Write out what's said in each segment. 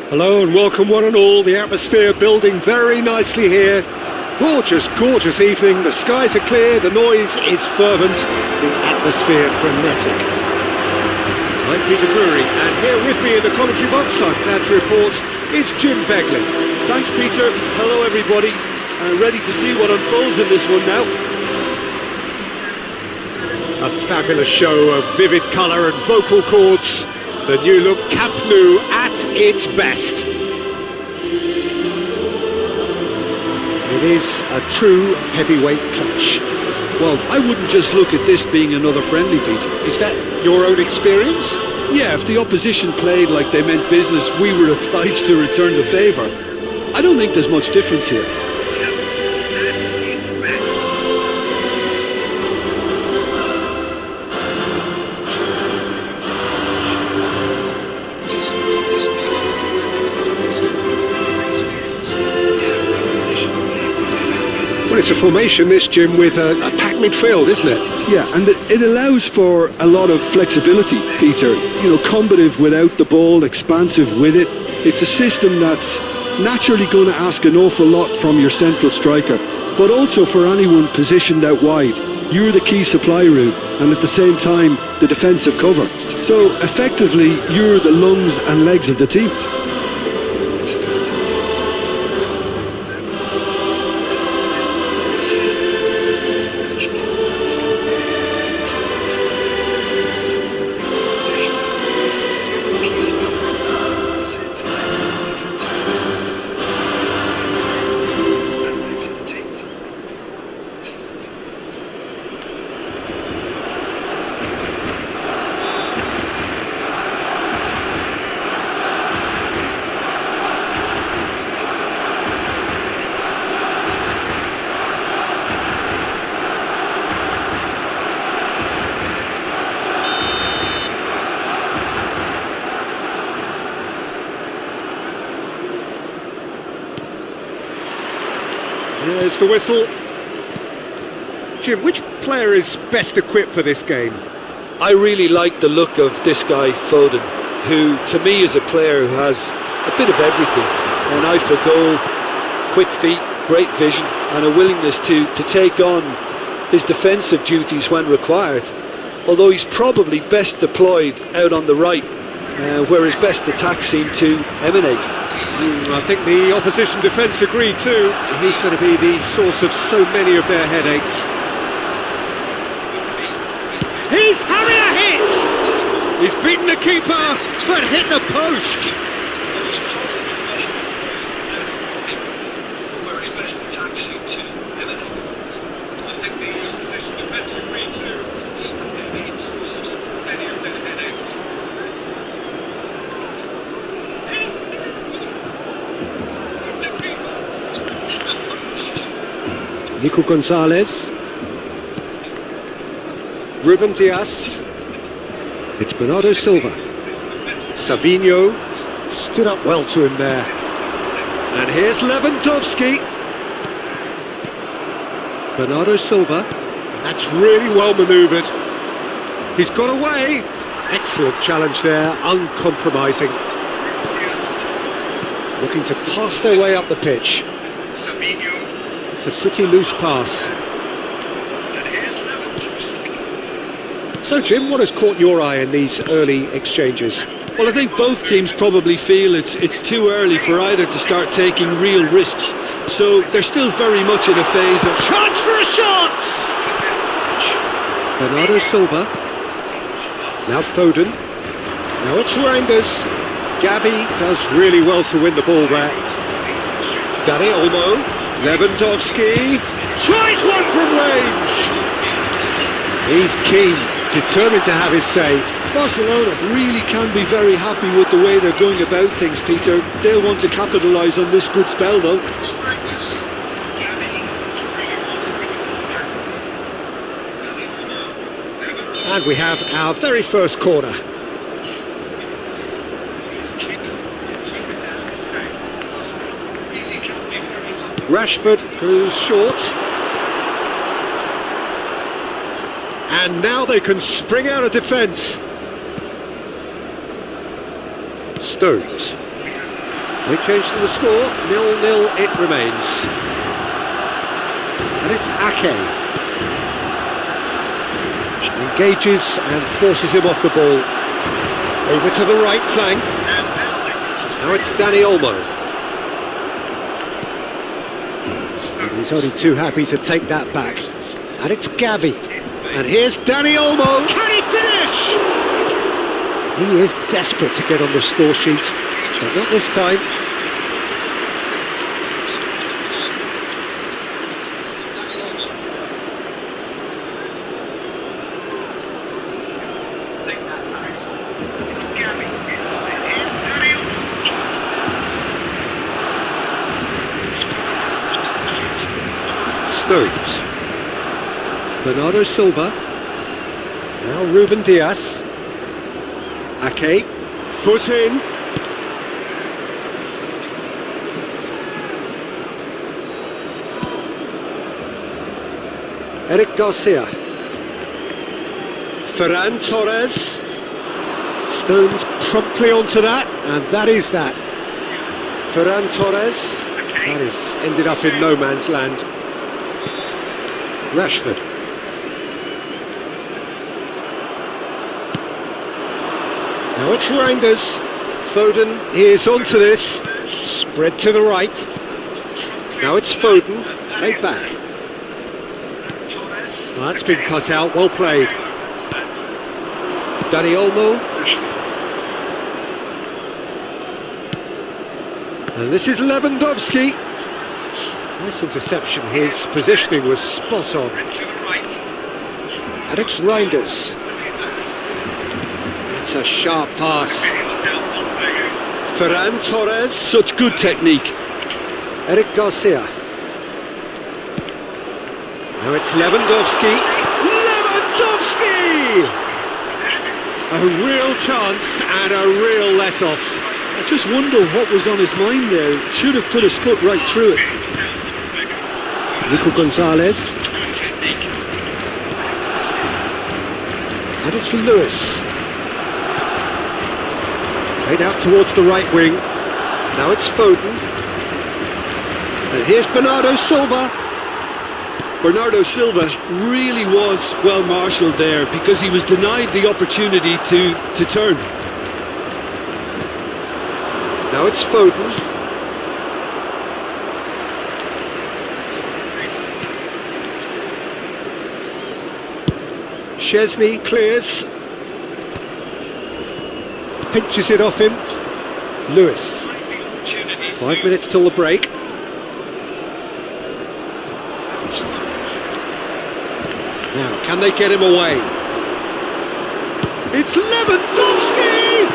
Hello and welcome one and all. The atmosphere building very nicely here. Gorgeous, gorgeous evening. The skies are clear, the noise is fervent, the atmosphere frenetic. I'm Peter Drury, and here with me in the commentary box, I'm glad to report, is Jim Begley. Thanks, Peter. Hello, everybody. Ready to see what unfolds in this one now. A fabulous show of vivid colour and vocal cords. The new look Camp Nou at its best. It is a true heavyweight clash. Well, I wouldn't just look at this being another friendly, Peter. Is that your own experience? Yeah, if the opposition played like they meant business, we were obliged to return the favour. I don't think there's much difference here. Well, it's a formation, this, Jim, with a packed midfield, isn't it? Yeah, and it allows for a lot of flexibility, Peter. You know, combative without the ball, expansive with it. It's a system that's naturally going to ask an awful lot from your central striker, but also for anyone positioned out wide. You're the key supply route, and at the same time, the defensive cover. So, effectively, you're the lungs and legs of the team. There's the whistle. Jim, which player is best equipped for this game? I really like the look of this guy, Foden, who to me is a player who has a bit of everything. An eye for goal, quick feet, great vision, and a willingness to take on his defensive duties when required. Although he's probably best deployed out on the right, where his best attacks seem to emanate. I think the opposition defence agree too. He's going to be the source of so many of their headaches. He's having a hit! He's beaten the keeper, but hit the post! Where his best attacks seem to emanate. I think the opposition defence agree too. He's probably the source of so many of their headaches. Nico Gonzalez. Ruben Dias. It's Bernardo Silva. Savinho stood up well to him there. And here's Lewandowski. Bernardo Silva. And that's really well manoeuvred. He's got away. Excellent challenge there, uncompromising. Looking to pass their way up the pitch. It's a pretty loose pass. So, Jim, what has caught your eye in these early exchanges? Well, I think both teams probably feel it's too early for either to start taking real risks. So they're still very much in a phase of... Chance for a shot! Bernardo Silva. Now Foden. Now it's Rangers. Gavi does really well to win the ball there. Dani Olmo. Lewandowski tries one from range. He's keen, determined to have his say. Barcelona really can be very happy with the way they're going about things, Peter. They'll want to capitalise on this good spell, though. And we have our very first corner. Rashford goes short. And now they can spring out of defence. Stones. They changed the score, 0-0 it remains. And it's Ake. Engages and forces him off the ball. Over to the right flank. Now it's Dani Olmo. And he's only too happy to take that back. And it's Gavi. And here's Dani Olmo. Can he finish? He is desperate to get on the score sheet, but not this time. Stones. Bernardo Silva. Now Ruben Diaz. Ake. Foot in. Eric Garcia. Ferran Torres. Stones promptly onto that, and that is that. Ferran Torres. That is ended up in no man's land. Rashford. Now it's Reinders. Foden is onto this. Spread to the right. Now it's Foden. Played back. Well, that's been cut out. Well played. Dani Olmo. And this is Lewandowski. Nice interception. His positioning was spot on. And it's Reinders. It's a sharp pass. Ferran Torres. Such good technique. Eric Garcia. Now it's Lewandowski. Lewandowski! A real chance and a real let-off. I just wonder what was on his mind there. Should have put his foot right through it. Nico Gonzalez. And it's Lewis. Played out towards the right wing. Now it's Foden. And here's Bernardo Silva. Bernardo Silva really was well marshalled there because he was denied the opportunity to turn. Now it's Foden. Chesney clears. Pinches it off him. Lewis. 5 minutes till the break. Now, can they get him away? It's Lewandowski!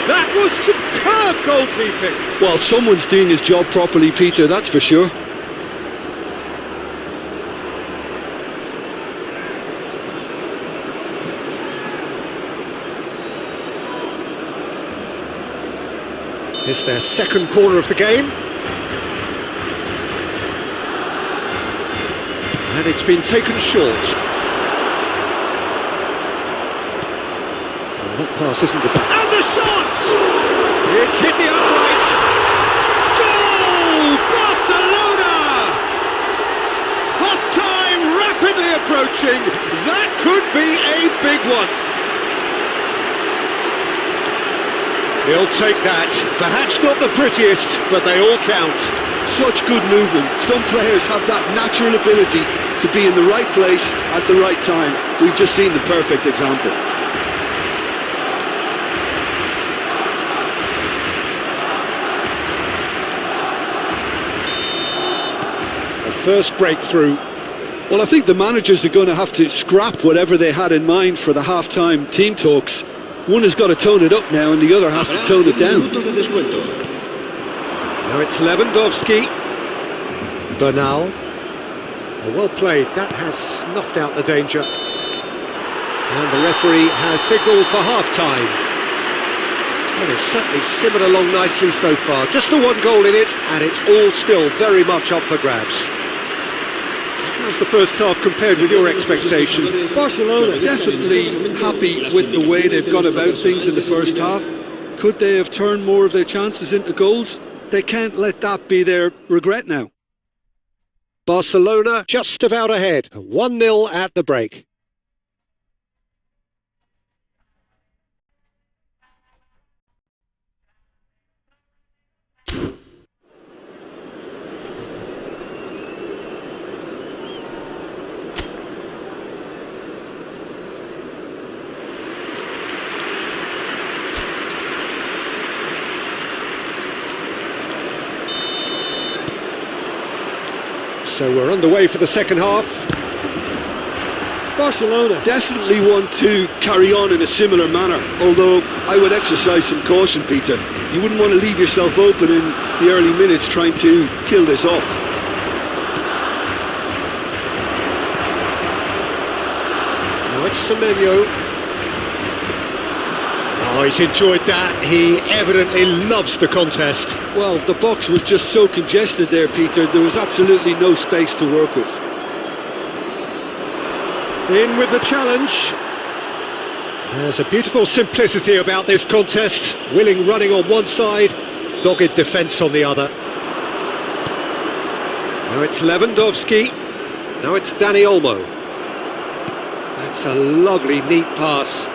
That was superb goalkeeping! Well, someone's doing his job properly, Peter, that's for sure. It's their second corner of the game. And it's been taken short. Well, that pass isn't the best. And the shot! It's hit the upright. Goal! Barcelona! Half-time rapidly approaching. That could be a big one. He'll take that. Perhaps not the prettiest, but they all count. Such good movement. Some players have that natural ability to be in the right place at the right time. We've just seen the perfect example. A first breakthrough. Well, I think the managers are going to have to scrap whatever they had in mind for the half-time team talks. One has got to tone it up now and the other has to tone it down. Now it's Lewandowski. Bernal. Well played. That has snuffed out the danger. And the referee has signalled for half-time. Well, it's certainly simmered along nicely so far. Just the one goal in it, and it's all still very much up for grabs. How's the first half compared with your expectation? Barcelona definitely happy with the way they've gone about things in the first half. Could they have turned more of their chances into goals? They can't let that be their regret now. Barcelona just about ahead, 1-0 at the break. So we're underway for the second half. Barcelona definitely want to carry on in a similar manner, although I would exercise some caution, Peter. You wouldn't want to leave yourself open in the early minutes trying to kill this off. Now it's Semenyo. Oh, he's enjoyed that. He evidently loves the contest. Well, the box was just so congested there, Peter. There was absolutely no space to work with. In with the challenge. There's a beautiful simplicity about this contest. Willing running on one side, dogged defence on the other. Now it's Lewandowski. Now it's Dani Olmo. That's a lovely, neat pass.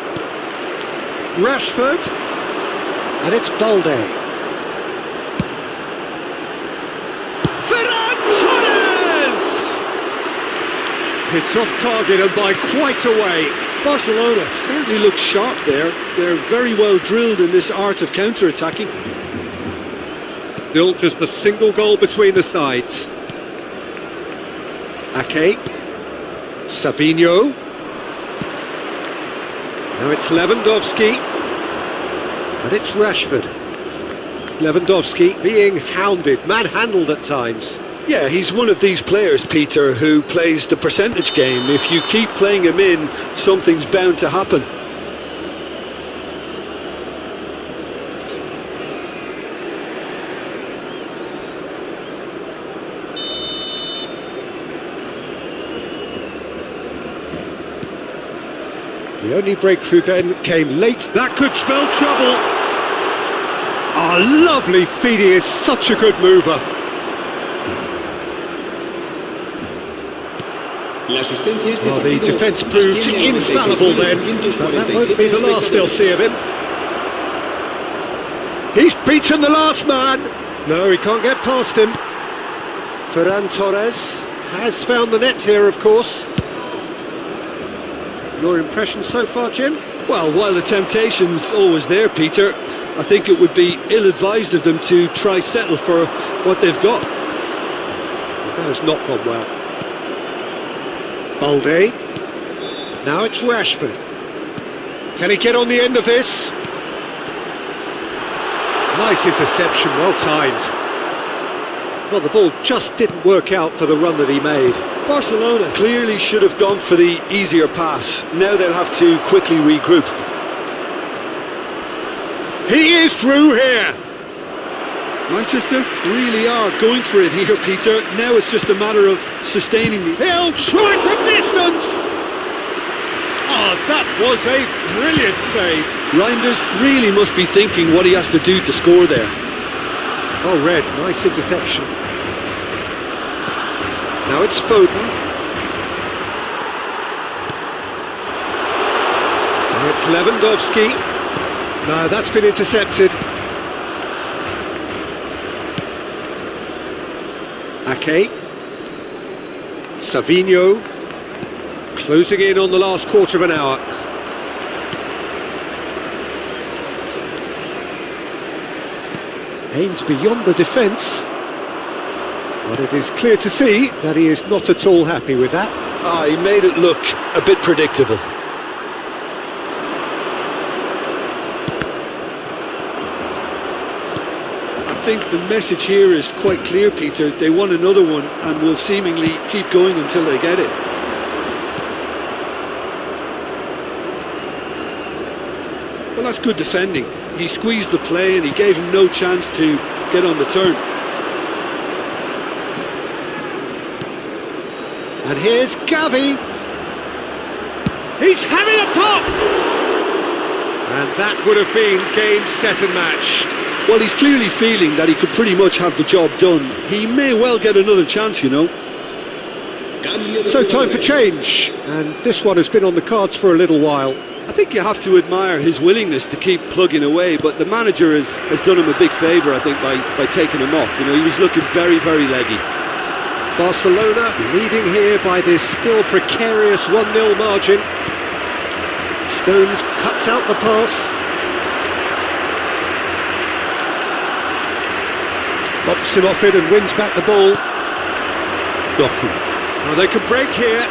Rashford. And it's Balde. It's off target and by quite a way. Barcelona certainly look sharp there. They're very well drilled in this art of counter-attacking. Still just a single goal between the sides. Ake. Sabinho. Now it's Lewandowski. And it's Rashford. Lewandowski being hounded, manhandled at times. Yeah, he's one of these players, Peter, who plays the percentage game. If you keep playing him in, something's bound to happen. The only breakthrough then came late. That could spell trouble. Oh, lovely feed. He is such a good mover. Well, the defence proved infallible then, but that won't be the last they'll see of him. He's beaten the last man. No, he can't get past him. Ferran Torres has found the net here, of course. Your impression so far, Jim? Well, while the temptation's always there, Peter, I think it would be ill-advised of them to try settle for what they've got. Well, that has not gone well. Balde. Now it's Rashford. Can he get on the end of this? Nice interception, well timed. Well, the ball just didn't work out for the run that he made. Barcelona clearly should have gone for the easier pass. Now they'll have to quickly regroup. He is through here. Manchester really are going for it here, Peter. Now it's just a matter of sustaining the... He'll try from distance! Oh, that was a brilliant save. Reinders really must be thinking what he has to do to score there. Oh, Red, nice interception. Now it's Foden. Now it's Lewandowski. No, that's been intercepted. Ake. Savinho. Closing in on the last quarter of an hour. Aimed beyond the defence. But it is clear to see that he is not at all happy with that. He made it look a bit predictable. I think the message here is quite clear, Peter. They want another one and will seemingly keep going until they get it. Well, that's good defending. He squeezed the play and he gave him no chance to get on the turn. And here's Gavi. He's having a pop! And that would have been game, set and match. Well, he's clearly feeling that he could pretty much have the job done. He may well get another chance, you know. So time for change, and this one has been on the cards for a little while. I think you have to admire his willingness to keep plugging away, but the manager has done him a big favour, I think, by taking him off. You know, he was looking very, very leggy. Barcelona leading here by this still precarious 1-0 margin. Stones cuts out the pass. Bops him off it and wins back the ball. Doku. Well, they could break here.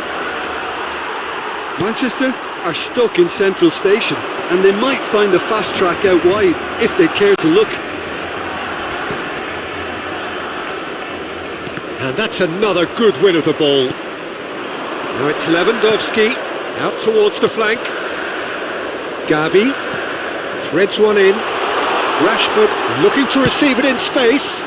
Manchester are stuck in Central Station, and they might find the fast track out wide if they care to look. And that's another good win of the ball. Now it's Lewandowski, out towards the flank. Gavi threads one in. Rashford looking to receive it in space.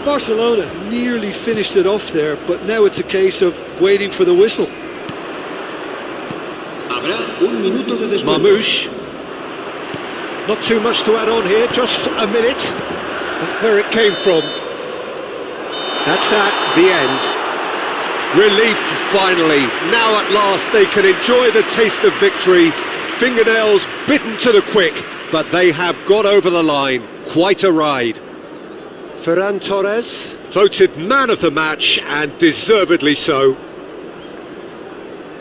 Barcelona nearly finished it off there, but now it's a case of waiting for the whistle. Marmouche. Not too much to add on here, just a minute. Where it came from. That's that, the end. Relief, finally. Now at last they can enjoy the taste of victory. Fingernails bitten to the quick, but they have got over the line. Quite a ride. Ferran Torres, voted man of the match, and deservedly so.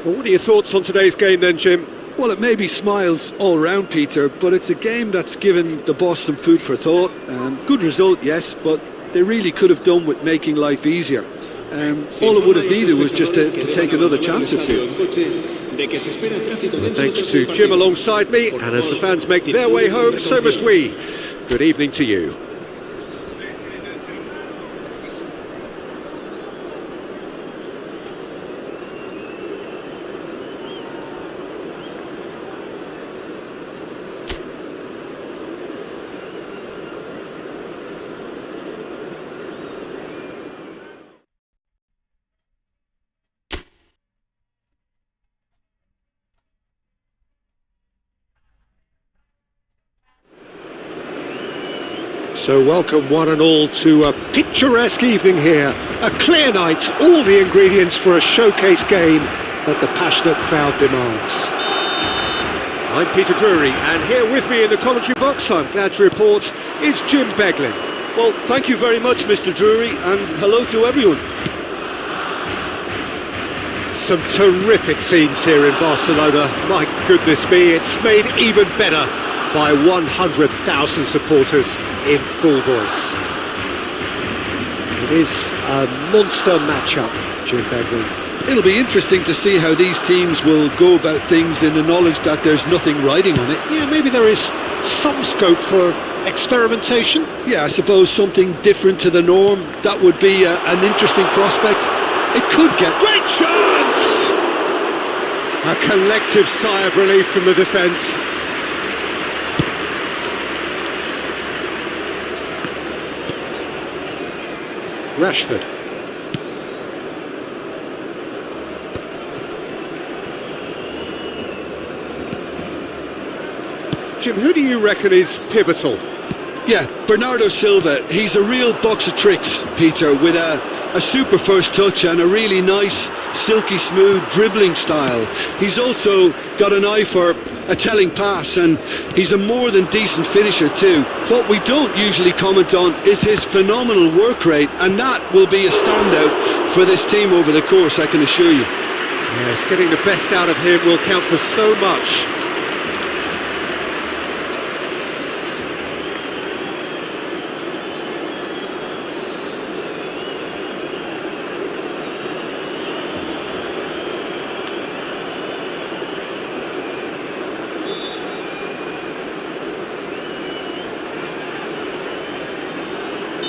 Well, what are your thoughts on today's game then, Jim? Well, it may be smiles all round, Peter, but it's a game that's given the boss some food for thought. Good result, yes, but they really could have done with making life easier. All it would have needed was just to take another chance or two. Well, thanks to Jim alongside me, and as the fans make their way home, so must we. Good evening to you. So welcome one and all to a picturesque evening here. A clear night, all the ingredients for a showcase game that the passionate crowd demands. I'm Peter Drury, and here with me in the commentary box, I'm glad to report, is Jim Beglin. Well, thank you very much, Mr. Drury, and hello to everyone. Some terrific scenes here in Barcelona. My goodness me, it's made even better by 100,000 supporters in full voice. It is a monster matchup, Jim Beglin. It'll be interesting to see how these teams will go about things in the knowledge that there's nothing riding on it. Yeah, maybe there is some scope for experimentation. Yeah, I suppose something different to the norm. That would be an interesting prospect. It could get... Great chance! A collective sigh of relief from the defence. Rashford. Jim, who do you reckon is pivotal? Yeah, Bernardo Silva. He's a real box of tricks, Peter, with a super first touch and a really nice, silky smooth dribbling style. He's also got an eye for a telling pass, and he's a more than decent finisher too. What we don't usually comment on is his phenomenal work rate, and that will be a standout for this team over the course, I can assure you. Yes, getting the best out of him will count for so much.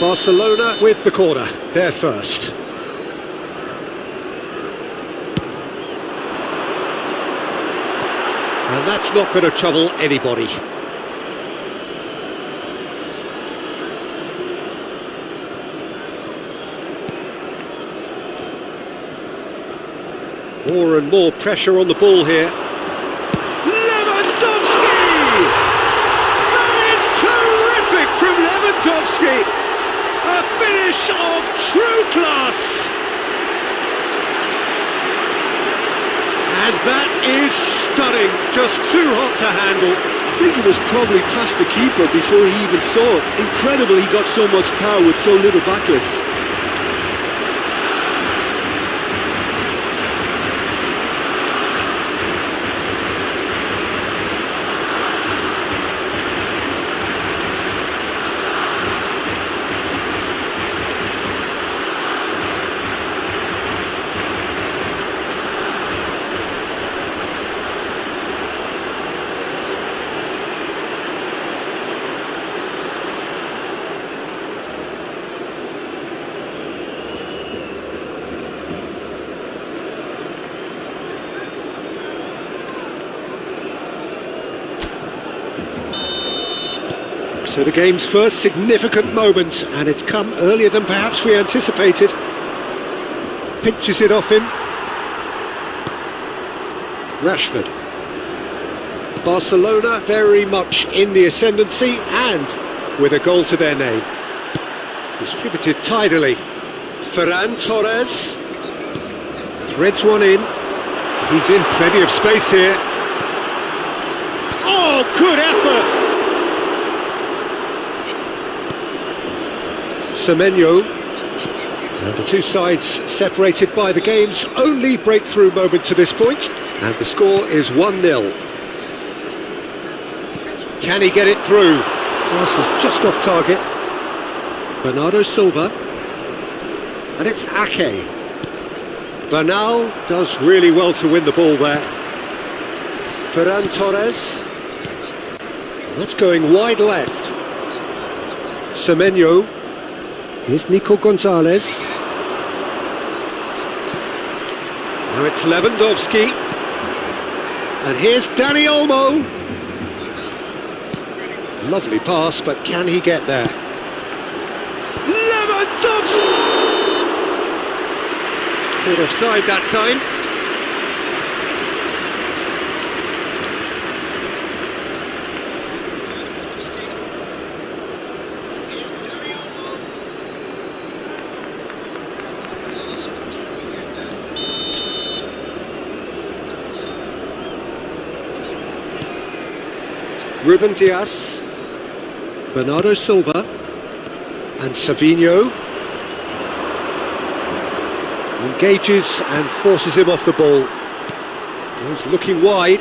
Barcelona with the corner, they're first. And that's not going to trouble anybody. More and more pressure on the ball here. Lewandowski! That is terrific from Lewandowski! A finish of true class! And that is stunning, just too hot to handle. I think it was probably past the keeper before he even saw it. Incredible he got so much power with so little backlift. So the game's first significant moment, and it's come earlier than perhaps we anticipated. Pinches it off him. Rashford. Barcelona very much in the ascendancy and with a goal to their name. Distributed tidily. Ferran Torres threads one in. He's in plenty of space here. Oh, good effort! Semenyo, and the two sides separated by the game's only breakthrough moment to this point, and the score is 1-0. Can he get it through? Pass is just off target. Bernardo Silva, and it's Ake. Bernal does really well to win the ball there. Ferran Torres, that's going wide left. Semenyo. Here's Nico Gonzalez. Now it's Lewandowski. And here's Dani Olmo. Lovely pass, but can he get there? Lewandowski! Caught offside that time. Ruben Dias, Bernardo Silva, and Savinho. Engages and forces him off the ball. He's looking wide.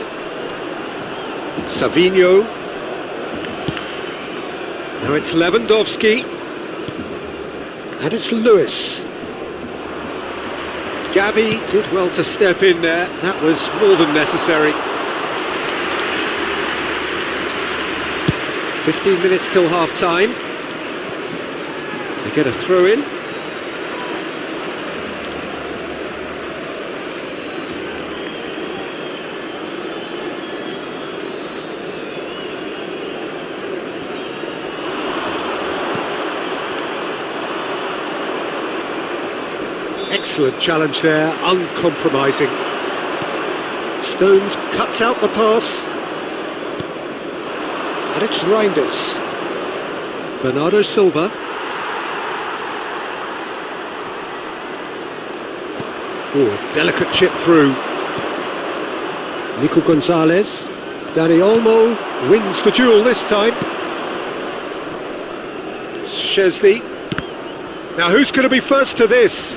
Savinho. Now it's Lewandowski. And it's Lewis. Gavi did well to step in there. That was more than necessary. 15 minutes till half-time. They get a throw-in. Excellent challenge there, uncompromising. Stones cuts out the pass. And it's Reinders. Bernardo Silva. Oh, a delicate chip through. Nico Gonzalez. Dani Olmo wins the duel this time. Szczesny. Now who's going to be first to this?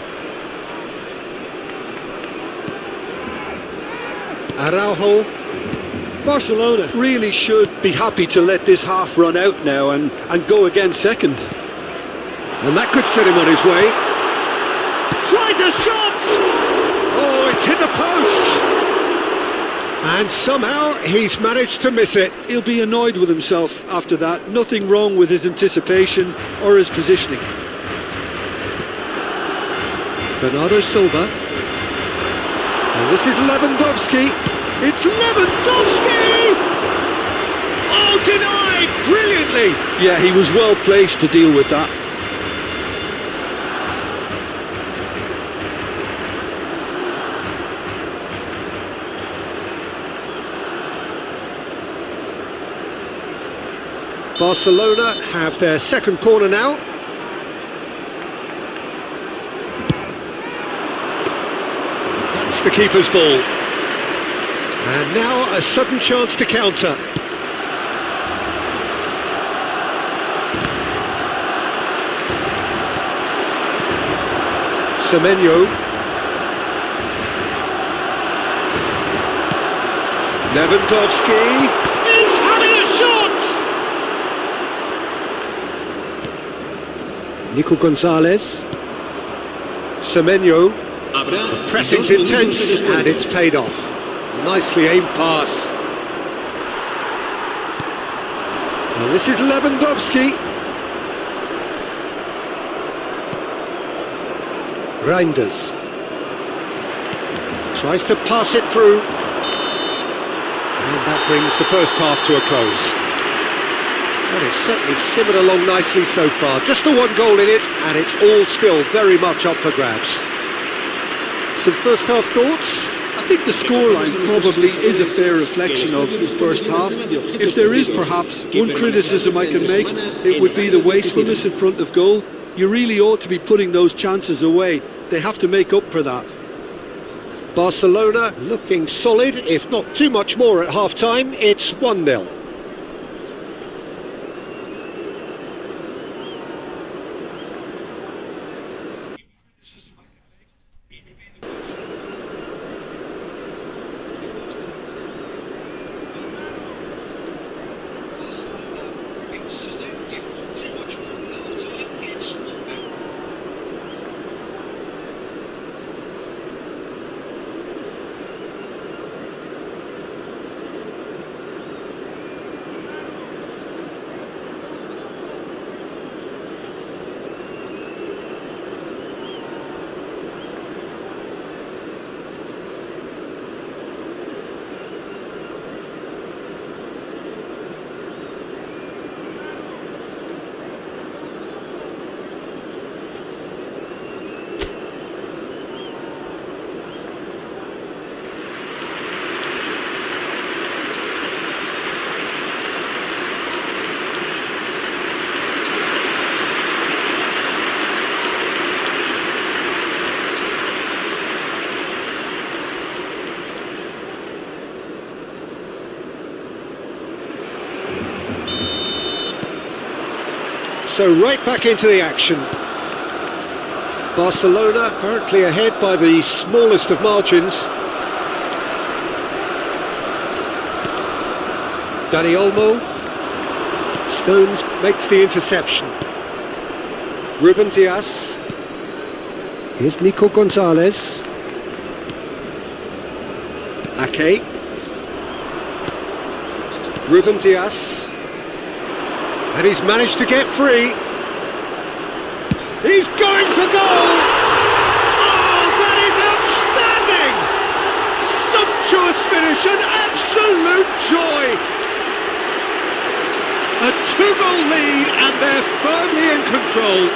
Araujo. Barcelona really should be happy to let this half run out now and go again second. And that could set him on his way. Tries a shot! Oh, it's hit the post! And somehow he's managed to miss it. He'll be annoyed with himself after that. Nothing wrong with his anticipation or his positioning. Bernardo Silva. And this is Lewandowski. It's Lewandowski! Oh, denied brilliantly! Yeah, he was well placed to deal with that. Barcelona have their second corner now. That's the keeper's ball. And now a sudden chance to counter. Semenyo. Lewandowski. He's having a shot! Nico Gonzalez. Semenyo. The pressing's intense and it's paid off. Nicely aimed pass. And this is Lewandowski. Reinders tries to pass it through, and that brings the first half to a close. Well, it's certainly simmered along nicely so far. Just the one goal in it, and it's all still very much up for grabs. Some first half thoughts? I think the scoreline probably is a fair reflection of the first half. If there is perhaps one criticism I can make, it would be the wastefulness in front of goal. You really ought to be putting those chances away. They have to make up for that. Barcelona looking solid, if not too much more at half-time. It's 1-0. So right back into the action. Barcelona currently ahead by the smallest of margins. Dani Olmo. Stones makes the interception. Ruben Dias. Here's Nico Gonzalez. Ake. Ruben Dias. And he's managed to get free. He's going for goal! Oh, that is outstanding! Sumptuous finish, an absolute joy! A two-goal lead and they're firmly in control.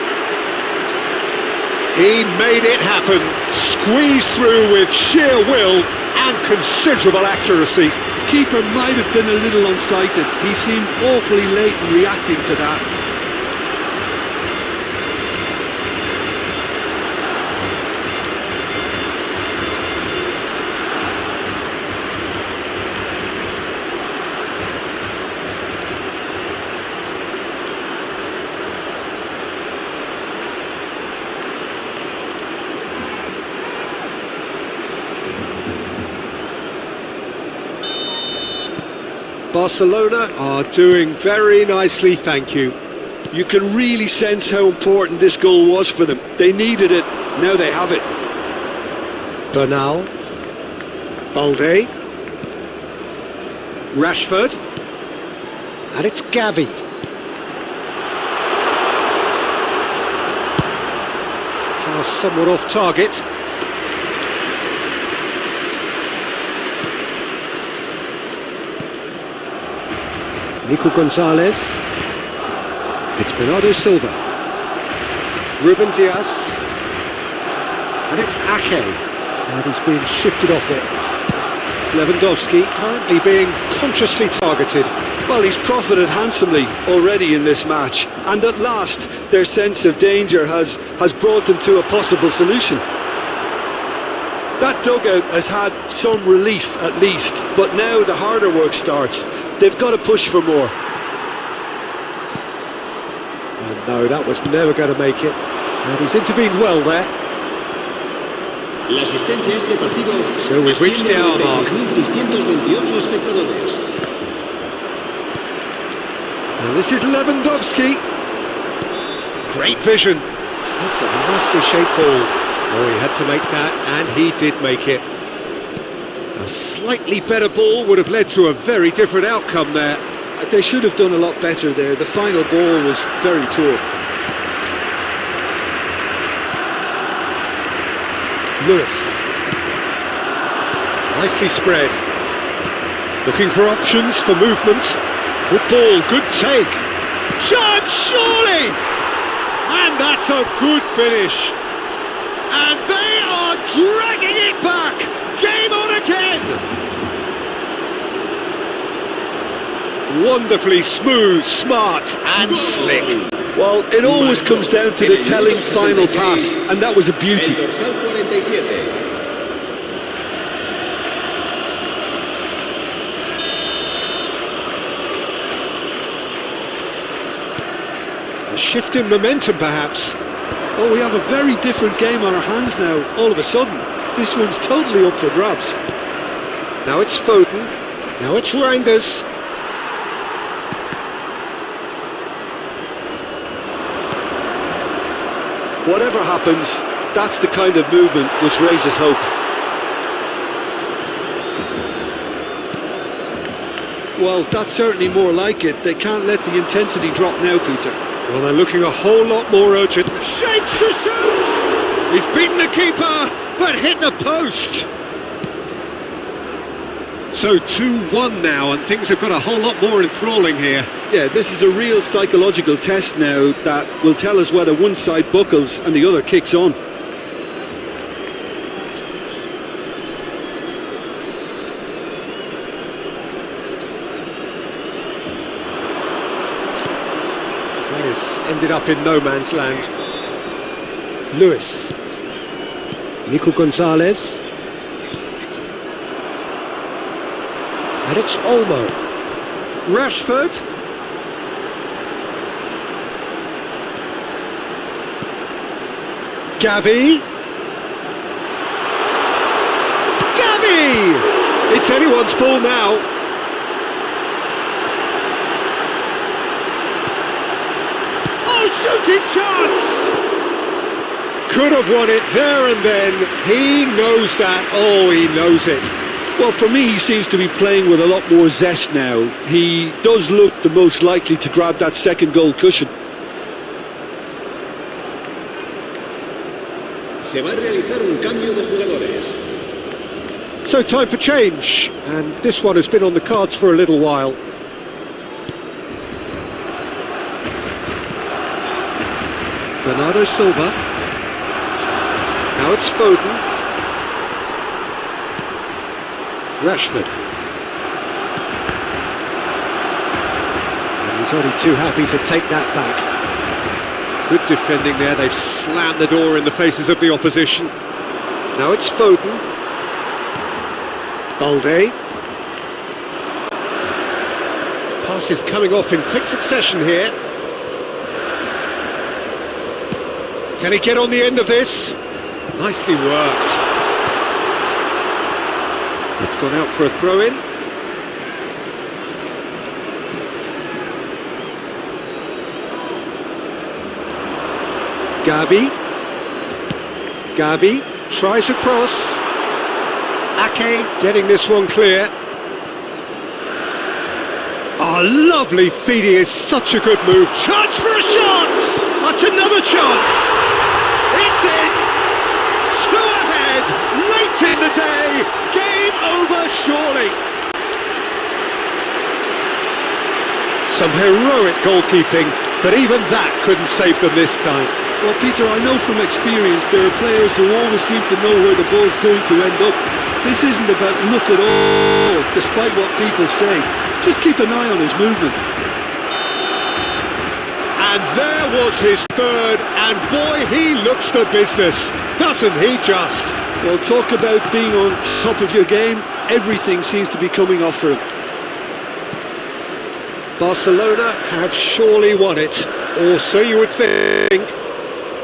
He made it happen, squeezed through with sheer will and considerable accuracy. Keeper might have been a little unsighted. He seemed awfully late in reacting to that. Barcelona are doing very nicely, thank you. You can really sense how important this goal was for them. They needed it, now they have it. Bernal. Balde. Rashford. And it's Gavi. Pass somewhat off target. Nico Gonzalez. It's Bernardo Silva. Ruben Dias. And it's Ake. And he's been shifted off it. Lewandowski currently being consciously targeted. Well, he's profited handsomely already in this match, and at last their sense of danger has brought them to a possible solution. That dugout has had some relief at least, but now the harder work starts. They've got to push for more. And no, that was never going to make it. And he's intervened well there. So we've reached the hour mark. And this is Lewandowski. Great vision. That's a nicely shaped ball. Oh, he had to make that, and he did make it. A slightly better ball would have led to a very different outcome there. They should have done a lot better there. The final ball was very poor. Lewis. Nicely spread. Looking for options for movement. Good ball, good take. Shot, surely! And that's a good finish. And they are dragging it back. Game on again. Wonderfully smooth, smart and slick. Well, it always comes down to the telling final pass, and that was a beauty. A shift in momentum, perhaps. Oh, we have a very different game on our hands now, all of a sudden. This one's totally up for grabs. Now it's Foden. Now it's Reinders. Whatever happens, that's the kind of movement which raises hope. Well, that's certainly more like it. They can't let the intensity drop now, Peter. Well, they're looking a whole lot more urgent. Shapes to shoot! He's beaten the keeper, but hit the post. So 2-1 now, and things have got a whole lot more enthralling here. Yeah, this is a real psychological test now that will tell us whether one side buckles and the other kicks on. That has ended up in no man's land. Lewis. Nico Gonzalez. And it's Olmo. Rashford. Gavi. It's anyone's ball now. Oh, shooting chance! Could have won it there and then. He knows that. Oh, he knows it. Well, for me, he seems to be playing with a lot more zest now. He does look the most likely to grab that second goal cushion. Se va a realizar un cambio de jugadores. So time for change, and this one has been on the cards for a little while. Bernardo Silva. Now it's Foden. Rashford. And he's only too happy to take that back. Good defending there, they've slammed the door in the faces of the opposition. Now it's Foden. Balde. Pass is coming off in quick succession here. Can he get on the end of this? Nicely worked. It's gone out for a throw-in. Gavi tries across. Ake getting this one clear. Oh, lovely feeding is such a good move. Chance for a shot! That's another chance! It's in! 2 ahead, late in the day. Game over, surely. Some heroic goalkeeping, but even that couldn't save them this time. Well, Peter, I know from experience there are players who always seem to know where the ball's going to end up. This isn't about luck at all, despite what people say. Just keep an eye on his movement. And there was his third, and boy, he looks the business, doesn't he just? Well, talk about being on top of your game. Everything seems to be coming off for him. Barcelona have surely won it, or so you would think.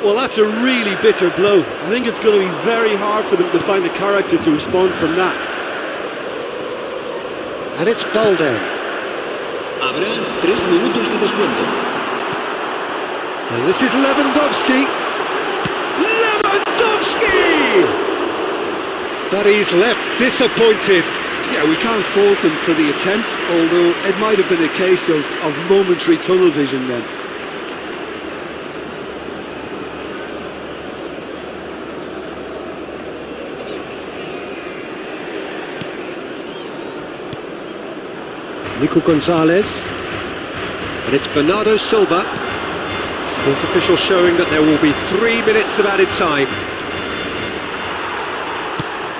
Well, that's a really bitter blow. I think it's going to be very hard for them to find the character to respond from that. And it's Balde. Habrá 3 minutos de descuento. And this is Lewandowski. Lewandowski! But he's left disappointed. Yeah, we can't fault him for the attempt, although it might have been a case of momentary tunnel vision then. Nico Gonzalez. And it's Bernardo Silva. Fourth official showing that there will be 3 minutes of added time.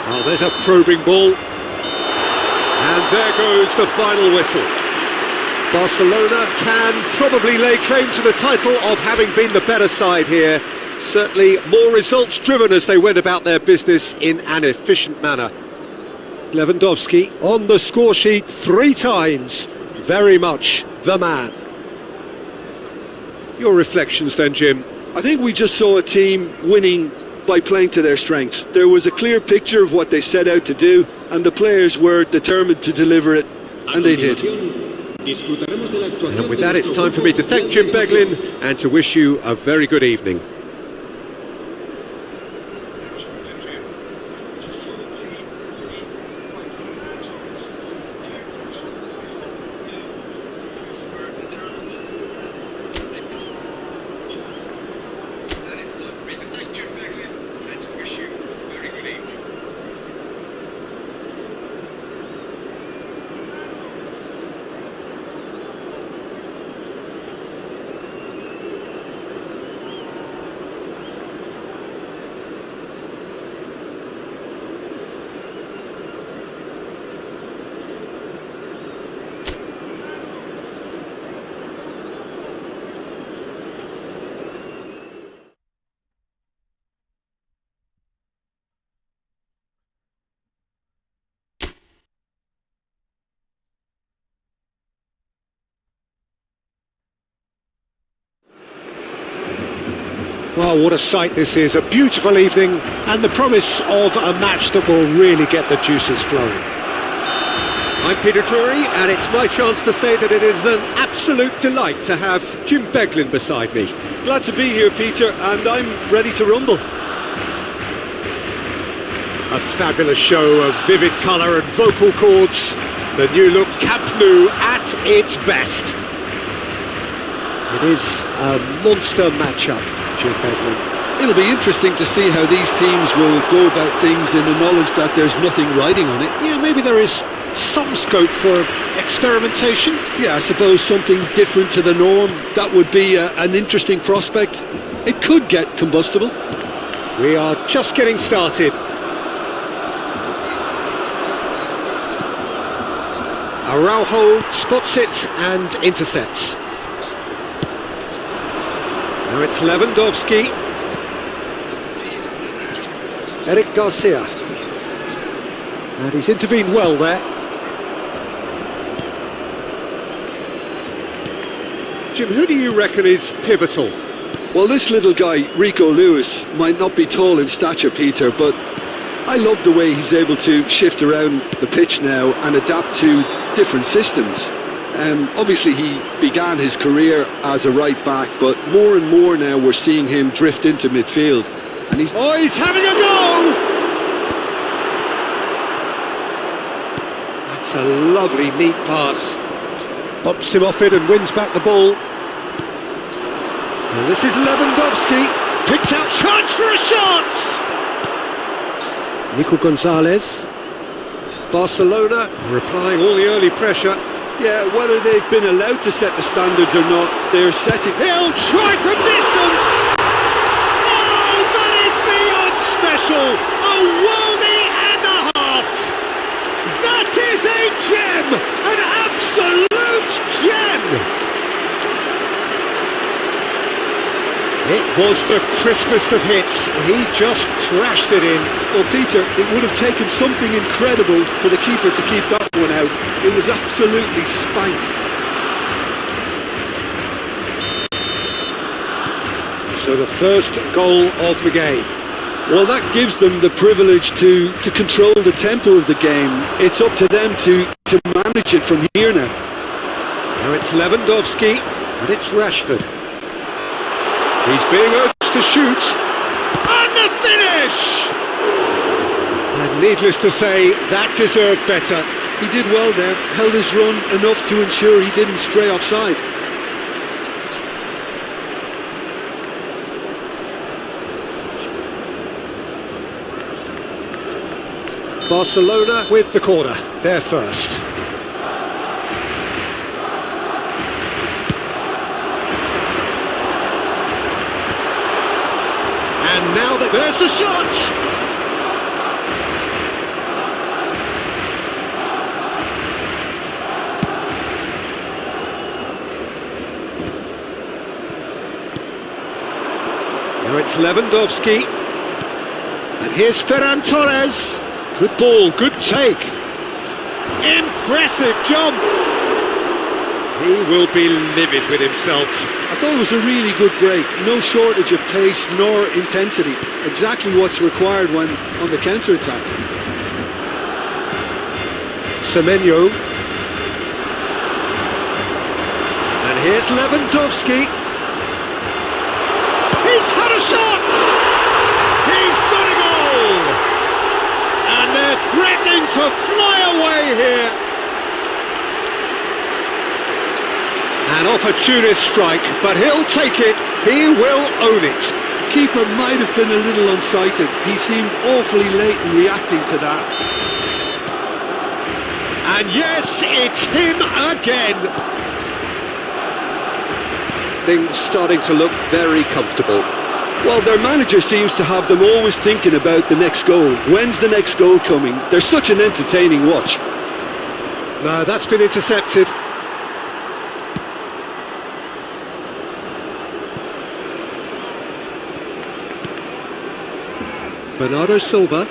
Oh, there's a probing ball. And there goes the final whistle. Barcelona can probably lay claim to the title of having been the better side here. Certainly more results driven as they went about their business in an efficient manner. Lewandowski on the score sheet 3 times. Very much the man. Your reflections then, Jim? I think we just saw a team winning by playing to their strengths. There was a clear picture of what they set out to do, and the players were determined to deliver it, and they did. And with that, it's time for me to thank Jim Beglin and to wish you a very good evening. Well, what a sight this is, a beautiful evening and the promise of a match that will really get the juices flowing. I'm Peter Drury and it's my chance to say that it is an absolute delight to have Jim Beglin beside me. Glad to be here, Peter, and I'm ready to rumble. A fabulous show of vivid colour and vocal cords, the new look Camp Nou at its best. It is a monster matchup. It'll be interesting to see how these teams will go about things in the knowledge that there's nothing riding on it. Yeah, maybe there is some scope for experimentation. Yeah, I suppose something different to the norm. That would be an interesting prospect. It could get combustible. We are just getting started. Araujo spots it and intercepts. Now it's Lewandowski. Eric Garcia. And he's intervened well there. Jim, who do you reckon is pivotal? Well, this little guy, Rico Lewis, might not be tall in stature, Peter, but I love the way he's able to shift around the pitch now and adapt to different systems. Obviously he began his career as a right back, but more and more now we're seeing him drift into midfield. And he's having a go! That's a lovely neat pass. Bumps him off it and wins back the ball. And this is Lewandowski. Picks out chance for a shot! Nico Gonzalez. Barcelona replying all the early pressure. Yeah, whether they've been allowed to set the standards or not, they're setting. He'll try from distance! tackle, a worldie and a half. That is a gem, an absolute gem. It was the crispest of hits. He just crashed it in. Well, Peter, it would have taken something incredible for the keeper to keep that one out. It was absolutely spanked. So the first goal of the game. Well, that gives them the privilege to control the tempo of the game. It's up to them to manage it from here now. Now it's Lewandowski, and it's Rashford. He's being urged to shoot. And the finish! And needless to say, that deserved better. He did well there, held his run enough to ensure he didn't stray offside. Barcelona with the corner, they're first. And now there's the shot! Now it's Lewandowski. And here's Ferran Torres. Good ball, good take. Impressive jump. He will be livid with himself. I thought it was a really good break. No shortage of pace nor intensity. Exactly what's required when on the counter-attack. Semenyo. And here's Lewandowski. He's had a shot! He's got a goal! And they're threatening to fly away here. An opportunist strike, but he'll take it. He will own it. Keeper might have been a little unsighted. He seemed awfully late in reacting to that. And yes, it's him again. Things starting to look very comfortable. Well, their manager seems to have them always thinking about the next goal. When's the next goal coming? They're such an entertaining watch. No, that's been intercepted. Bernardo Silva.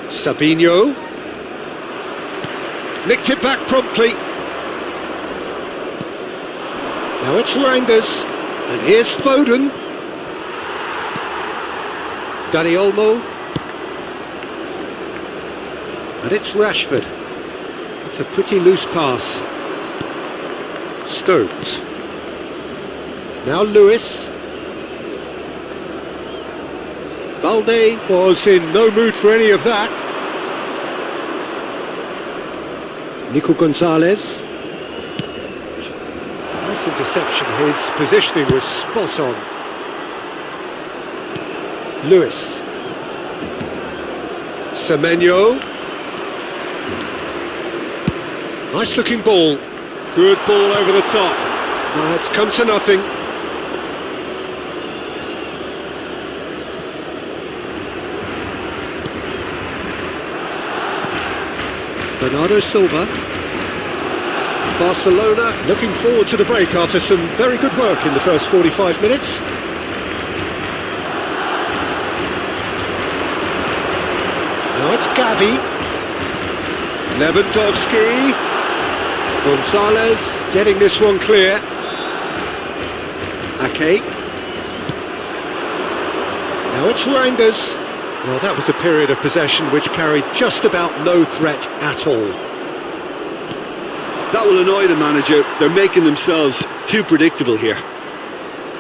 Savinho. Nicked it back promptly. Now it's Reinders. And here's Foden. Dani Olmo. And it's Rashford. It's a pretty loose pass. Stones. Now Lewis. Balde was in no mood for any of that. Nico Gonzalez. Nice interception, his positioning was spot on. Lewis. Semenyo. Nice looking ball. Good ball over the top. It's come to nothing. Bernardo Silva. Barcelona looking forward to the break after some very good work in the first 45 minutes. Now it's Gavi. Lewandowski. Gonzalez getting this one clear. Ake. Now it's Reinders. Well, that was a period of possession which carried just about no threat at all. That will annoy the manager. They're making themselves too predictable here.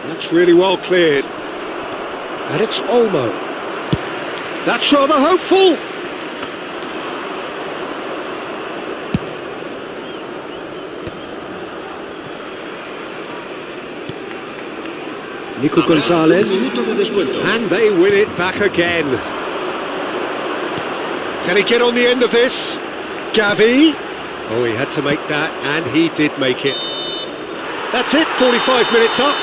That's really well cleared. And it's Olmo. That's rather hopeful. Nico Gonzalez. And they win it back again. Can he get on the end of this? Gavi. Oh, he had to make that, and he did make it. That's it, 45 minutes up.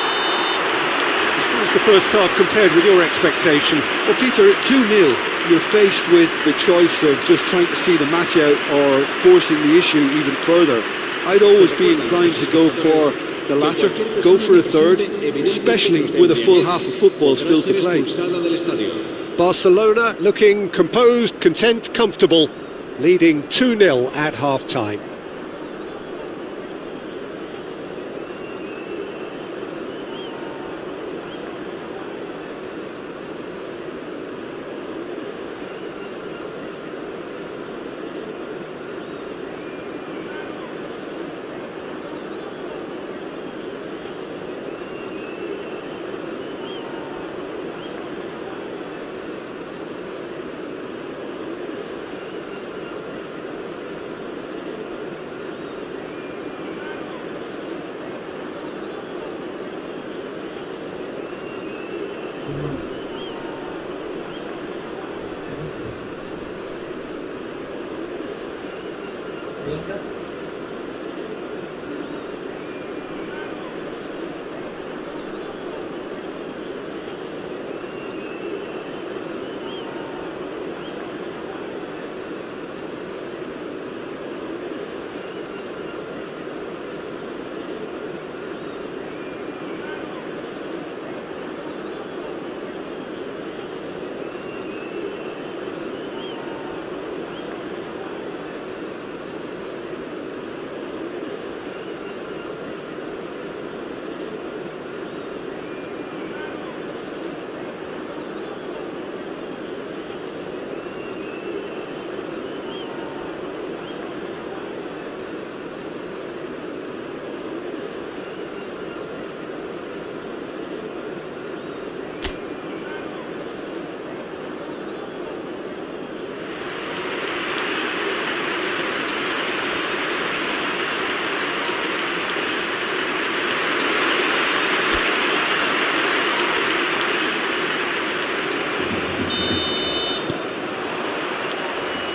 How's the first half compared with your expectation? Well, Peter, 2-0. You're faced with the choice of just trying to see the match out or forcing the issue even further. I'd always be inclined to go for the latter, go for a third, especially with a full half of football still to play. Barcelona looking composed, content, comfortable, leading 2-0 at half-time.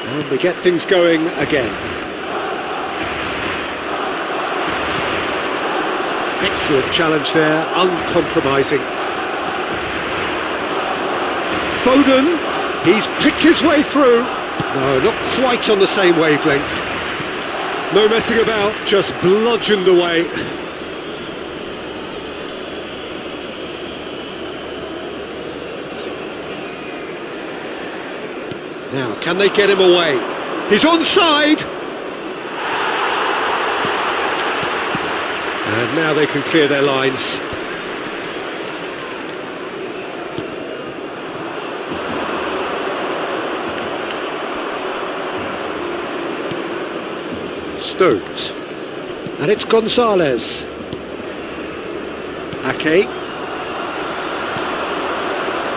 And we get things going again. Excellent challenge there, uncompromising. Foden, he's picked his way through. No, not quite on the same wavelength. No messing about, just bludgeoned away. Now, can they get him away? He's onside! And now they can clear their lines. Stones. And it's Gonzalez. Ake.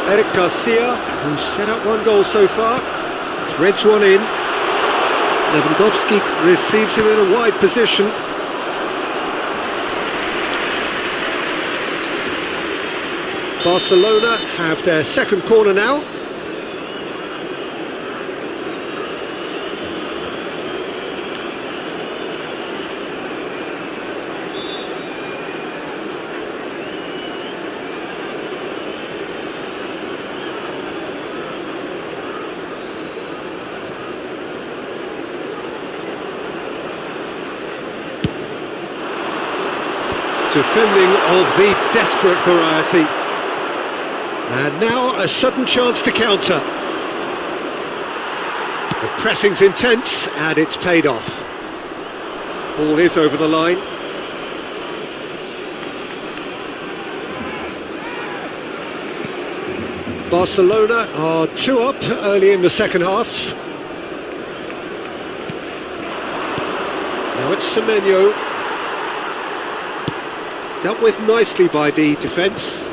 Eric Garcia, who's set up one goal so far. Threads one in. Lewandowski receives him in a wide position. Barcelona have their second corner now. Defending of the desperate variety. And now a sudden chance to counter. The pressing's intense and it's paid off. Ball is over the line. Barcelona are 2 up early in the second half. Now it's Semenyo. Dealt with nicely by the defence.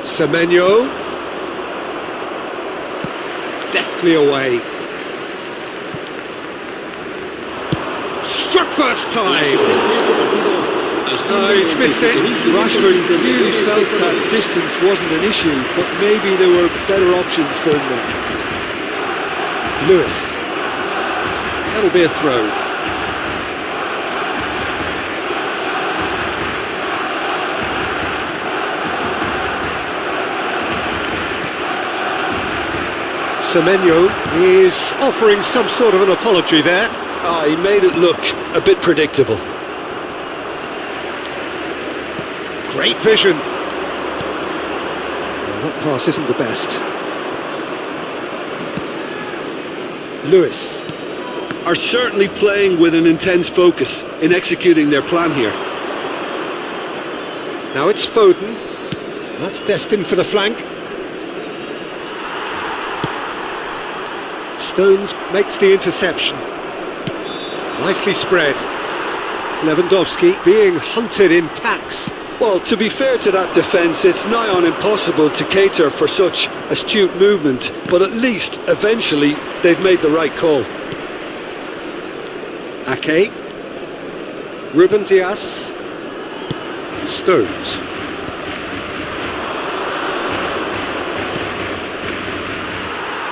Semenyo. Deftly away. Struck first time. He's missed it. Rashford clearly felt that distance wasn't an issue, but maybe there were better options for him there. Lewis. That'll be a throw. Semenyo is offering some sort of an apology there. Ah, he made it look a bit predictable. Great vision. Well, that pass isn't the best. Lewis. Are certainly playing with an intense focus in executing their plan here. Now it's Foden. That's destined for the flank. Stones makes the interception. Nicely spread. Lewandowski being hunted in packs. Well, to be fair to that defence, it's nigh on impossible to cater for such astute movement, but at least, eventually, they've made the right call. Ake. Ruben Dias. Stones.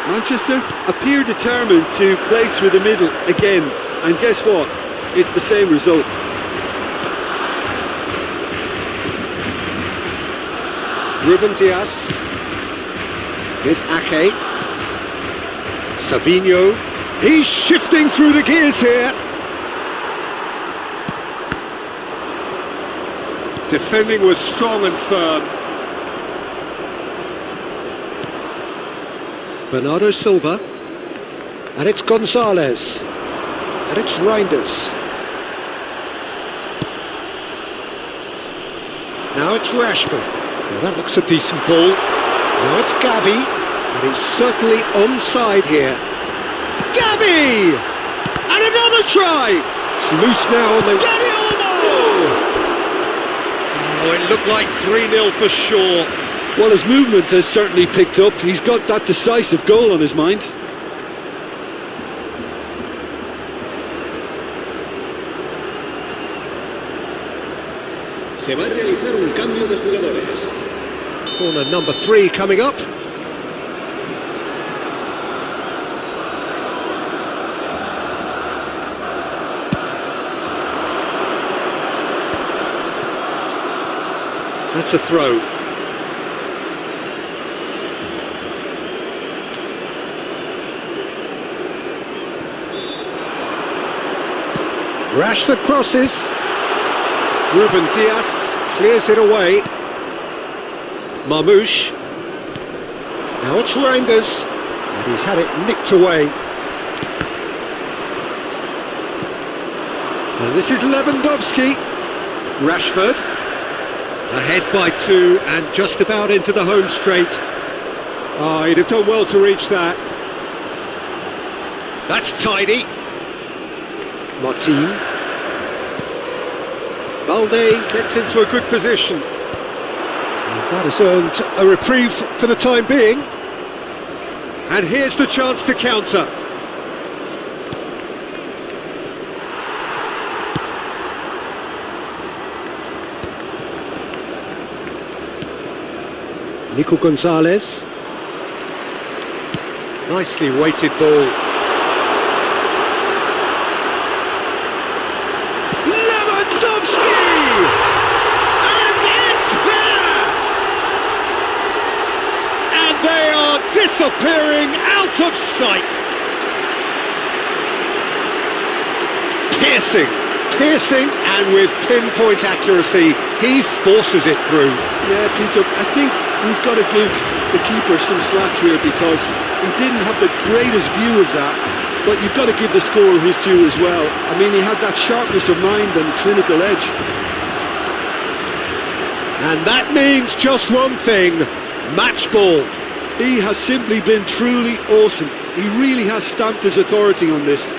Manchester appear determined to play through the middle again, and guess what? It's the same result. Ruben Dias. Here's Ake. Savinho. He's shifting through the gears here. Defending was strong and firm. Bernardo Silva. And it's Gonzalez. And it's Reinders. Now it's Rashford. Now that looks a decent ball. Now it's Gavi. And he's certainly onside here. Gavi! And another try! It's loose now on the... Dani Olmo! Oh, it looked like 3-0 for sure. Well, his movement has certainly picked up. He's got that decisive goal on his mind. Se va a realizar un cambio de jugadores. Corner number 3 coming up. That's a throw. Rashford crosses. Ruben Dias clears it away. Marmoush. Now it's Reinders. And he's had it nicked away. And this is Lewandowski. Rashford. Ahead by 2 and just about into the home straight. Oh, he'd have done well to reach that. That's tidy. Martin. Balde gets into a good position. And that has earned a reprieve for the time being. And here's the chance to counter. Nico Gonzalez. Nicely weighted ball. Lewandowski! And it's there! And they are disappearing out of sight. Piercing, and with pinpoint accuracy, he forces it through. Yeah, Peter, I think we've got to give the keeper some slack here because he didn't have the greatest view of that, but you've got to give the scorer his due as well. I mean, he had that sharpness of mind and clinical edge. And that means just one thing, match ball. He has simply been truly awesome. He really has stamped his authority on this.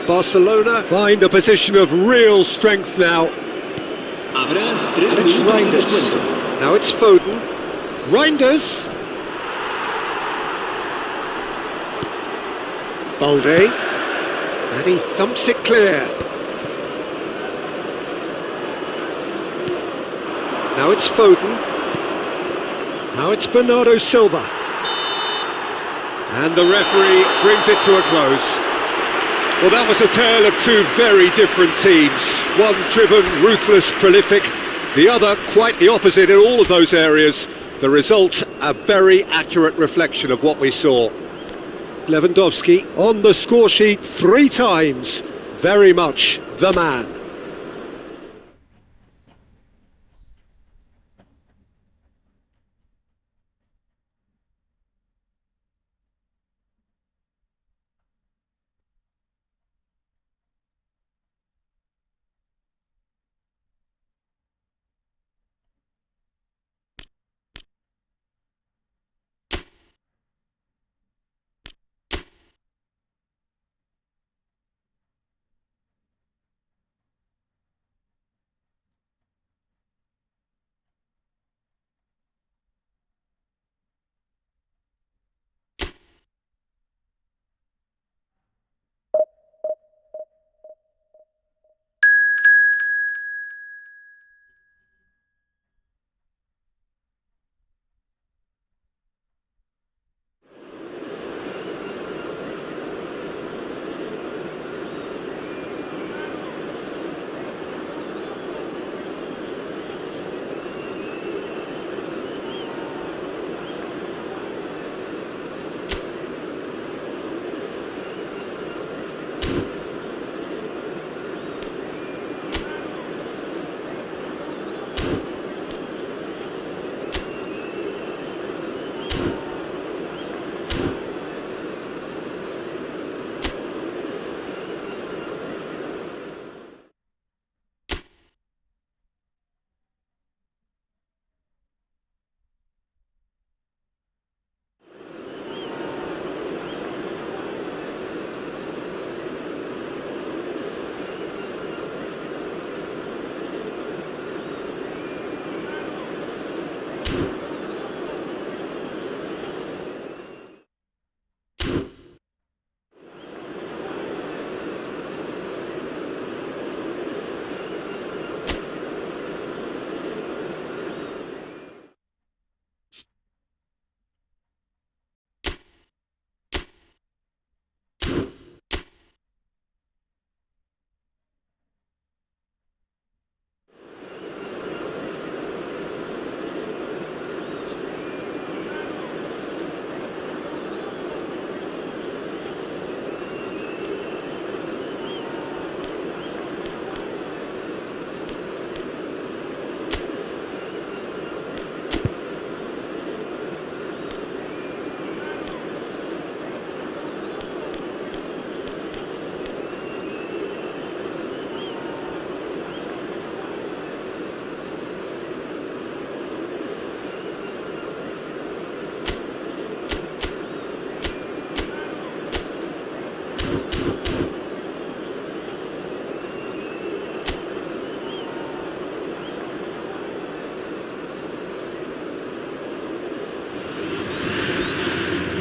Barcelona find a position of real strength now. Habrá 3 And it's minutos de Reinders. descuento. Now it's Foden. Reinders. Balde. And he thumps it clear. Now it's Foden. Now it's Bernardo Silva. And the referee brings it to a close. Well, that was a tale of two very different teams. One driven, ruthless, prolific. The other quite the opposite in all of those areas. The result, a very accurate reflection of what we saw. Lewandowski on the score sheet 3 times. Very much the man.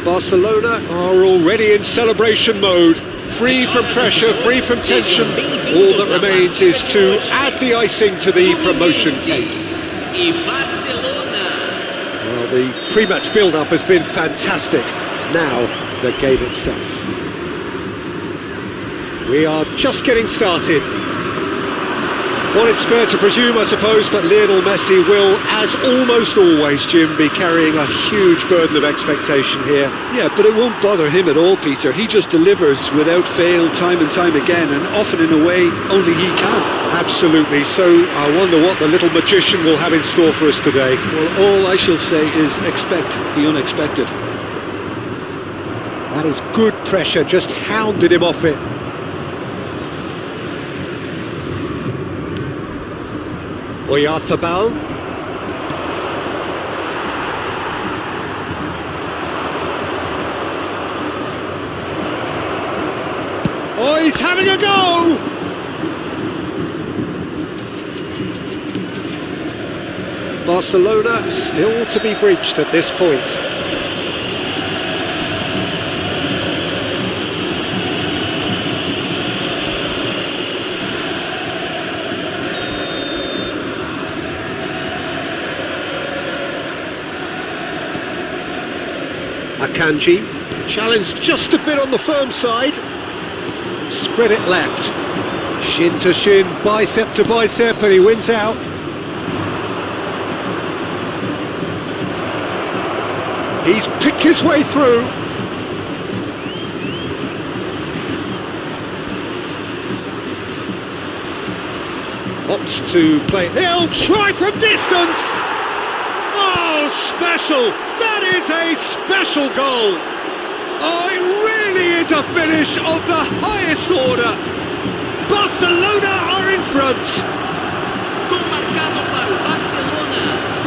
Barcelona are already in celebration mode, free from pressure, free from tension. All that remains is to add the icing to the promotion cake. Well, the pre-match build-up has been fantastic. Now, the game itself. We are just getting started. Well, it's fair to presume, I suppose, that Lionel Messi will, as almost always, Jim, be carrying a huge burden of expectation here. Yeah, but it won't bother him at all, Peter. He just delivers without fail time and time again, and often in a way only he can. Absolutely. So I wonder what the little magician will have in store for us today. Well, all I shall say is expect the unexpected. That is good pressure, just hounded him off it. Oyarzabal. Oh, he's having a go! Barcelona still to be breached at this point. Akanji, challenged just a bit on the firm side. Spread it left. Shin to shin, bicep to bicep, and he wins out. He's picked his way through. Opts to play. He'll try from distance. Oh, special! That is a special goal. Oh, it really is a finish of the highest order. Barcelona are in front.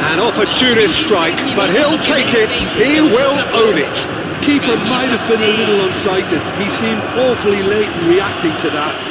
An opportunist strike, but he'll take it. He will own it. The keeper might have been a little unsighted. He seemed awfully late in reacting to that.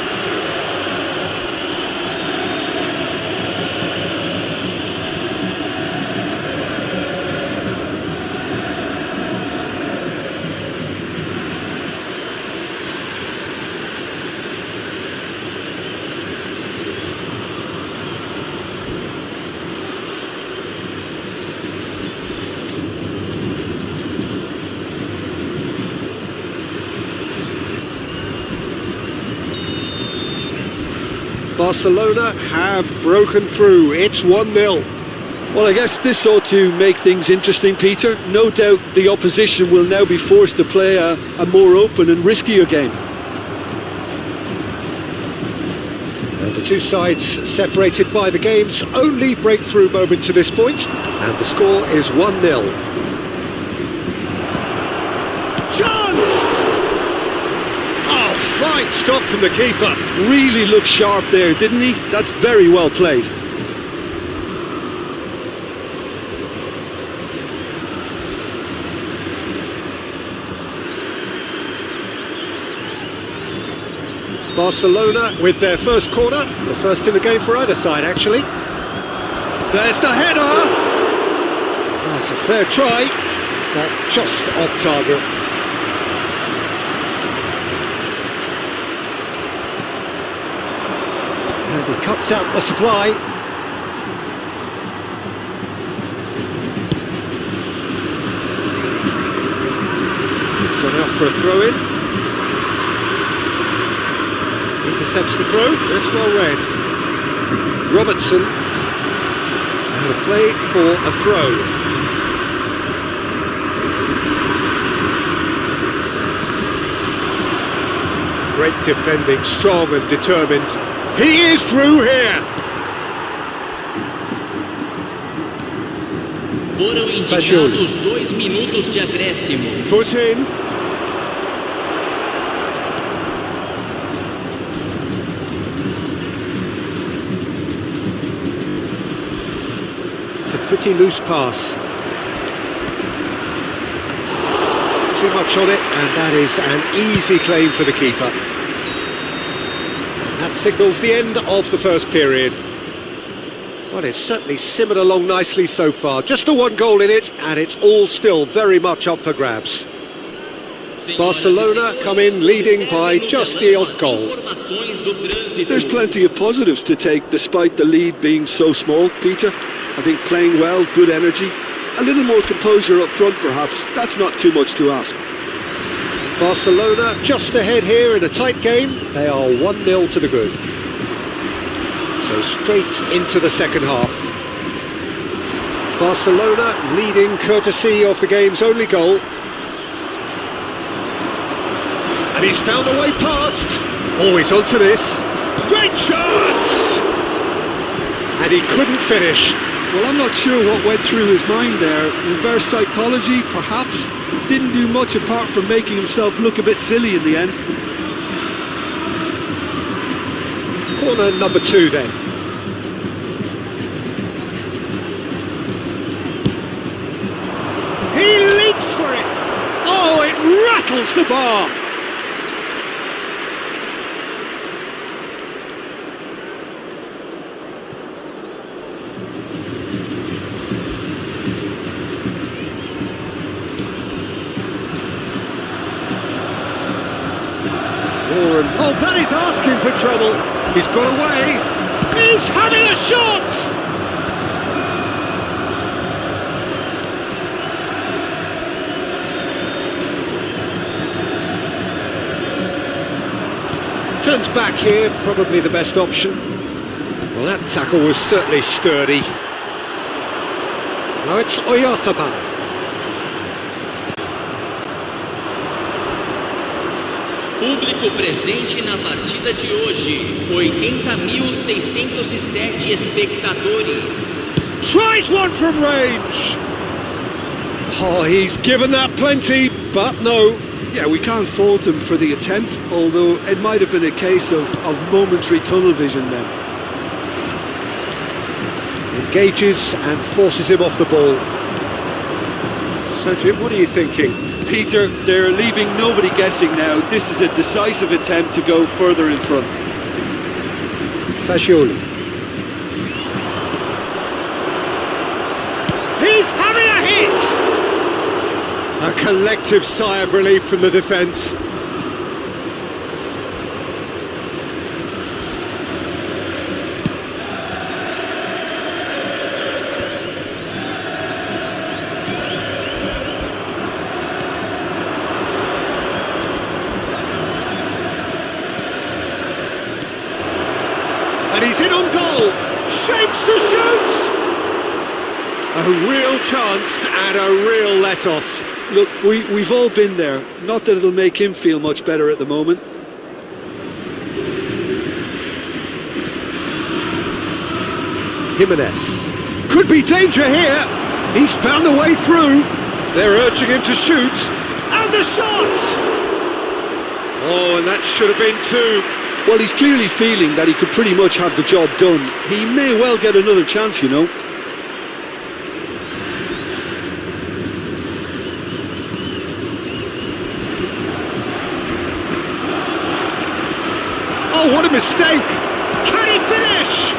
Barcelona have broken through. It's 1-0. Well, I guess this ought to make things interesting, Peter. No doubt the opposition will now be forced to play a more open and riskier game. And the two sides separated by the game's only breakthrough moment to this point, and the score is 1-0. Chance! Oh, fine stop from the keeper. Really looked sharp there, didn't he? That's very well played. Barcelona with their first corner, the first in the game for either side actually. There's the header! That's a fair try, but just off target. And he cuts out the supply. It's gone out for a throw-in. Intercepts the throw, that's well read. Robertson, out of play for a throw. Great defending, strong and determined. He is through here! Foram indicados 2 minutos de acréscimo. Foot in. It's a pretty loose pass. Too much on it, and that is an easy claim for the keeper. And that signals the end of the first period. Well, it's certainly simmered along nicely so far. Just the one goal in it, and it's all still very much up for grabs. Barcelona come in leading by just the odd goal. There's plenty of positives to take despite the lead being so small, Peter. I think playing well, good energy, a little more composure up front perhaps, that's not too much to ask. Barcelona just ahead here in a tight game. They are 1-0 to the good. So straight into the second half. Barcelona leading courtesy of the game's only goal. And he's found a way past. Always onto this. Great chance! And he couldn't finish. Well, I'm not sure what went through his mind there. Reverse psychology, perhaps. Didn't do much apart from making himself look a bit silly in the end. Corner number 2 then. He leaps for it! Oh, it rattles the bar! Oh, that is asking for trouble. He's got away. He's having a shot! Turns back here, probably the best option. Well, that tackle was certainly sturdy. Now it's Oyarzabal. Público presente na partida de hoje, 80.607 espectadores. Tries one from range. Oh, he's given that plenty, but no. Yeah, we can't fault him for the attempt, although it might have been a case of momentary tunnel vision then. Engages and forces him off the ball. So Jim, what are you thinking? Peter, they're leaving nobody guessing now. This is a decisive attempt to go further in front. Fagioli. He's having a hit! A collective sigh of relief from the defence. And he's in on goal. Shapes to shoot! A real chance and a real let-off. Look, we've all been there. Not that it'll make him feel much better at the moment. Jimenez. Could be danger here. He's found a way through. They're urging him to shoot. And the shot! Oh, and that should have been two. Well, he's clearly feeling that he could pretty much have the job done. He may well get another chance, you know. Oh, what a mistake! Can he finish?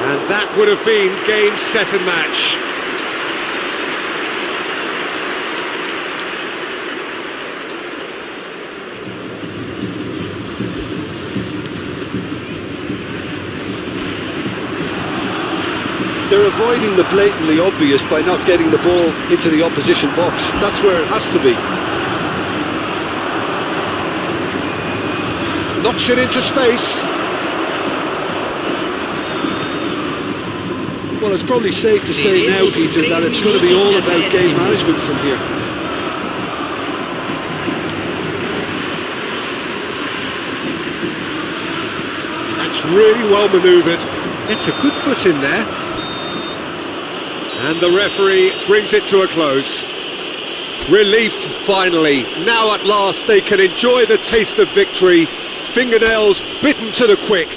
And that would have been game, set and match. They're avoiding the blatantly obvious by not getting the ball into the opposition box. That's where it has to be. Knocks it into space. Well, it's probably safe to say now, Peter, that it's going to be all about game management from here. That's really well manoeuvred. It's a good foot in there. And the referee brings it to a close. Relief, finally. Now at last they can enjoy the taste of victory. Fingernails bitten to the quick.